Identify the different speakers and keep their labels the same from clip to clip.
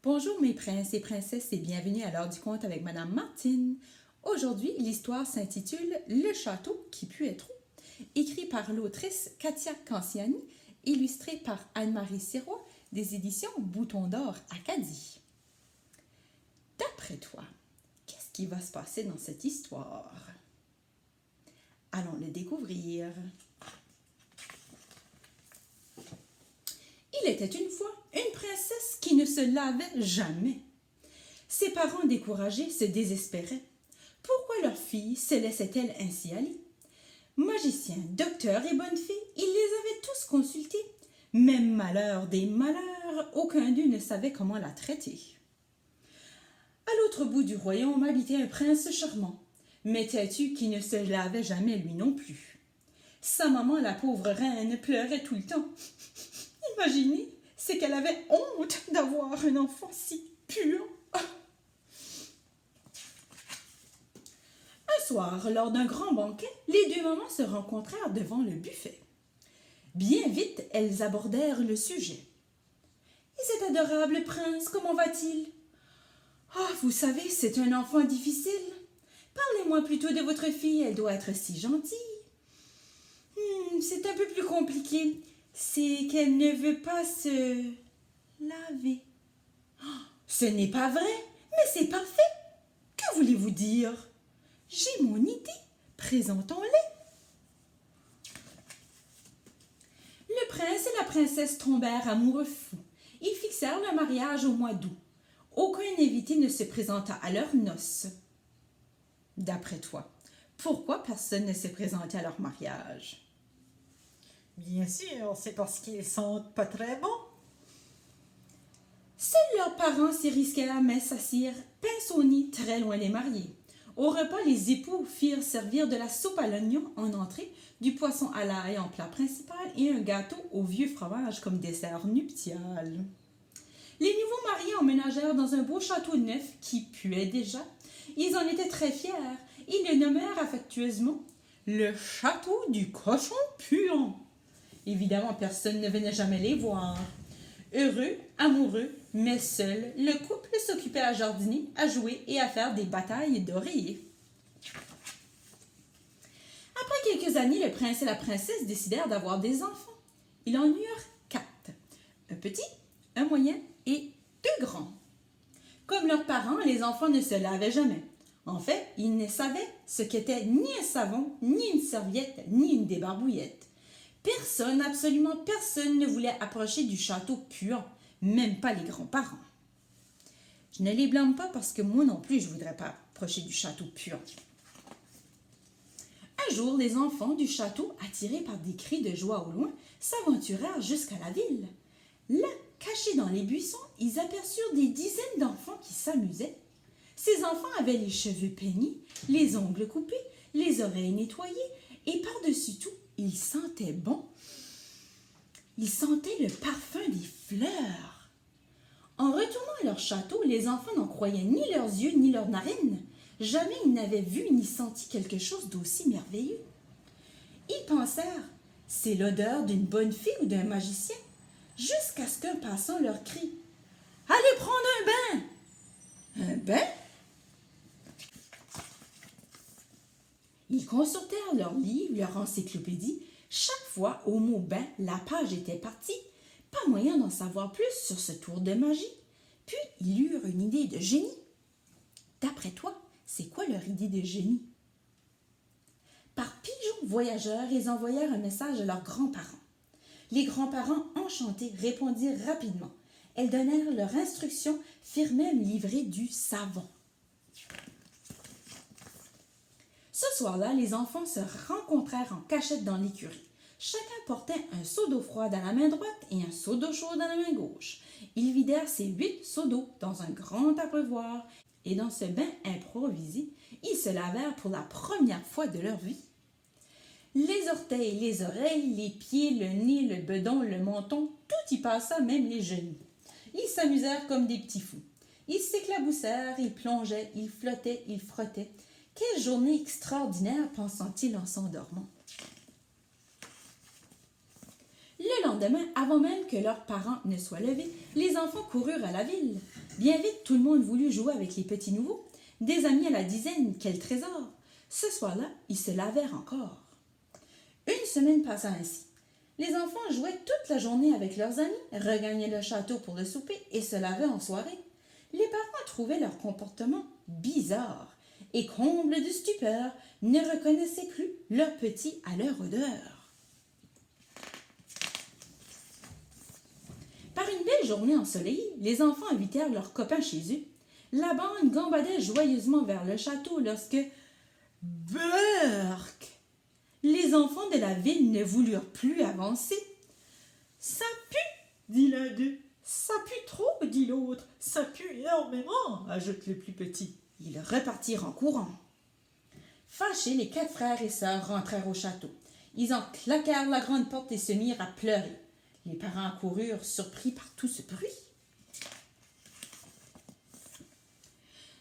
Speaker 1: Bonjour mes princes et princesses et bienvenue à l'heure du conte avec Madame Martine. Aujourd'hui, l'histoire s'intitule Le château qui put être où, écrit par l'autrice Katia Canciani, illustré par Anne-Marie Sirois des éditions Bouton d'Or Acadie. D'après toi, qu'est-ce qui va se passer dans cette histoire? Allons le découvrir. Il était une fois une princesse qui ne se lavait jamais. Ses parents découragés se désespéraient. Pourquoi leur fille se laissait-elle ainsi aller? Magiciens, docteurs et bonnes fées, ils les avaient tous consultés. Même malheur des malheurs, aucun d'eux ne savait comment la traiter. À l'autre bout du royaume habitait un prince charmant, mais têtu qui ne se lavait jamais lui non plus. Sa maman, la pauvre reine, pleurait tout le temps. Imaginez, c'est qu'elle avait honte d'avoir un enfant si puant. Un soir, lors d'un grand banquet, les deux mamans se rencontrèrent devant le buffet. Bien vite, elles abordèrent le sujet. « Et cet adorable prince, comment va-t-il? »« Ah, vous savez, c'est un enfant difficile. Parlez-moi plutôt de votre fille, elle doit être si gentille. »« C'est un peu plus compliqué. C'est qu'elle ne veut pas se laver. »« Ce n'est pas vrai, mais c'est parfait. Que voulez-vous dire? J'ai mon idée. Présentons-les. » Le prince et la princesse tombèrent amoureux fous. Ils fixèrent le mariage au mois d'août. Aucun invité ne se présenta à leurs noces. D'après toi, pourquoi personne ne s'est présenté à leur mariage?
Speaker 2: Bien sûr, c'est parce qu'ils sentent pas très bon.
Speaker 1: Seuls leurs parents s'y risquèrent mais s'assirent, pince au nez, très loin des mariés. Au repas, les époux firent servir de la soupe à l'oignon en entrée, du poisson à l'ail en plat principal et un gâteau au vieux fromage comme dessert nuptial. Les nouveaux mariés emménagèrent dans un beau château neuf qui puait déjà. Ils en étaient très fiers. Ils le nommèrent affectueusement le château du cochon puant. Évidemment, personne ne venait jamais les voir. Heureux, amoureux, mais seul, le couple s'occupait à jardiner, à jouer et à faire des batailles d'oreillers. Après quelques années, le prince et la princesse décidèrent d'avoir des enfants. Ils en eurent 4. Un petit, un moyen et 2 grands. Comme leurs parents, les enfants ne se lavaient jamais. En fait, ils ne savaient ce qu'était ni un savon, ni une serviette, ni une débarbouillette. Personne, absolument personne ne voulait approcher du château puant, même pas les grands-parents. Je ne les blâme pas parce que moi non plus je ne voudrais pas approcher du château puant. Un jour, les enfants du château, attirés par des cris de joie au loin, s'aventurèrent jusqu'à la ville. Là, cachés dans les buissons, ils aperçurent des dizaines d'enfants qui s'amusaient. Ces enfants avaient les cheveux peignés, les ongles coupés, les oreilles nettoyées et par-dessus tout, ils sentaient bon. Ils sentaient le parfum des fleurs. En retournant à leur château, les enfants n'en croyaient ni leurs yeux ni leurs narines. Jamais ils n'avaient vu ni senti quelque chose d'aussi merveilleux. Ils pensèrent, c'est l'odeur d'une bonne fée ou d'un magicien, jusqu'à ce qu'un passant leur crie « Allez prendre un bain !»« Un bain ?» Ils consultèrent leurs livres, leur encyclopédie. Chaque fois, au mot « bain », la page était partie. Pas moyen d'en savoir plus sur ce tour de magie. Puis, ils eurent une idée de génie. D'après toi, c'est quoi leur idée de génie? Par pigeons voyageurs, ils envoyèrent un message à leurs grands-parents. Les grands-parents, enchantés, répondirent rapidement. Elles donnèrent leurs instructions, firent même livrer du savon. Ce soir-là, les enfants se rencontrèrent en cachette dans l'écurie. Chacun portait un seau d'eau froide à la main droite et un seau d'eau chaude à la main gauche. Ils vidèrent ces 8 seaux d'eau dans un grand abreuvoir et dans ce bain improvisé, ils se lavèrent pour la première fois de leur vie. Les orteils, les oreilles, les pieds, le nez, le bedon, le menton, tout y passa, même les genoux. Ils s'amusèrent comme des petits fous. Ils s'éclaboussèrent, ils plongeaient, ils flottaient, ils frottaient. Quelle journée extraordinaire, pensant-ils en s'endormant. Le lendemain, avant même que leurs parents ne soient levés, les enfants coururent à la ville. Bien vite, tout le monde voulut jouer avec les petits nouveaux, des amis à la dizaine, quel trésor! Ce soir-là, ils se lavèrent encore. Une semaine passa ainsi. Les enfants jouaient toute la journée avec leurs amis, regagnaient le château pour le souper et se lavaient en soirée. Les parents trouvaient leur comportement bizarre et, comble de stupeur, ne reconnaissaient plus leurs petits à leur odeur. Par une belle journée ensoleillée, les enfants invitèrent leurs copains chez eux. La bande gambadait joyeusement vers le château lorsque... Burk! Les enfants de la ville ne voulurent plus avancer. « Ça pue !» dit l'un d'eux. « Ça pue trop !» dit l'autre. « Ça pue énormément !» ajoute le plus petit. Ils repartirent en courant. Fâchés, les 4 frères et sœurs rentrèrent au château. Ils en claquèrent la grande porte et se mirent à pleurer. Les parents accoururent, surpris par tout ce bruit.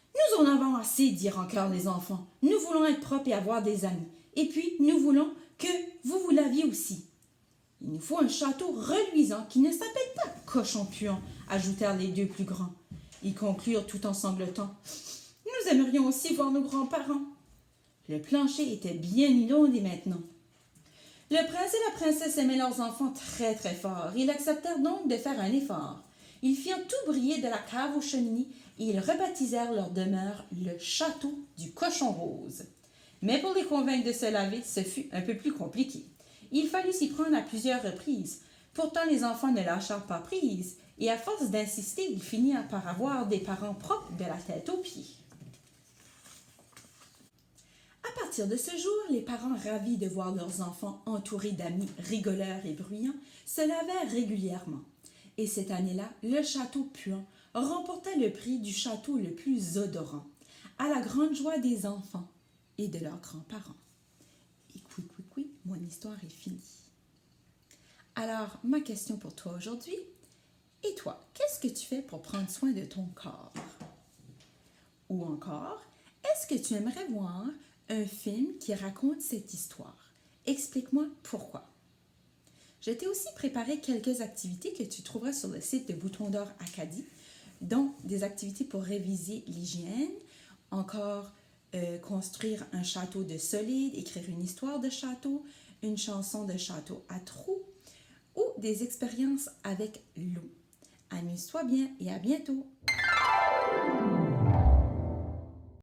Speaker 1: « Nous en avons assez, dirent en chœur les enfants. Nous voulons être propres et avoir des amis. Et puis, nous voulons que vous laviez aussi. Il nous faut un château reluisant qui ne s'appelle pas cochon puant, ajoutèrent les 2 plus grands. Ils conclurent tout en sanglotant. Nous aimerions aussi voir nos grands-parents. Le plancher était bien inondé maintenant. Le prince et la princesse aimaient leurs enfants très très fort. Ils acceptèrent donc de faire un effort. Ils firent tout briller de la cave aux cheminées et ils rebaptisèrent leur demeure le château du cochon rose. Mais pour les convaincre de se laver, ce fut un peu plus compliqué. Il fallut s'y prendre à plusieurs reprises. Pourtant, les enfants ne lâchèrent pas prise, et à force d'insister, ils finirent par avoir des parents propres de la tête aux pieds. À partir de ce jour, les parents ravis de voir leurs enfants entourés d'amis rigoleurs et bruyants se lavèrent régulièrement. Et cette année-là, le château puant remporta le prix du château le plus odorant, à la grande joie des enfants et de leurs grands-parents. Et oui, mon histoire est finie. Alors, ma question pour toi aujourd'hui, et toi, qu'est-ce que tu fais pour prendre soin de ton corps? Ou encore, est-ce que tu aimerais voir un film qui raconte cette histoire? Explique-moi pourquoi. Je t'ai aussi préparé quelques activités que tu trouveras sur le site de Bouton d'Or Acadie, dont des activités pour réviser l'hygiène, encore construire un château de solide, écrire une histoire de château, une chanson de château à trous ou des expériences avec l'eau. Amuse-toi bien et à bientôt!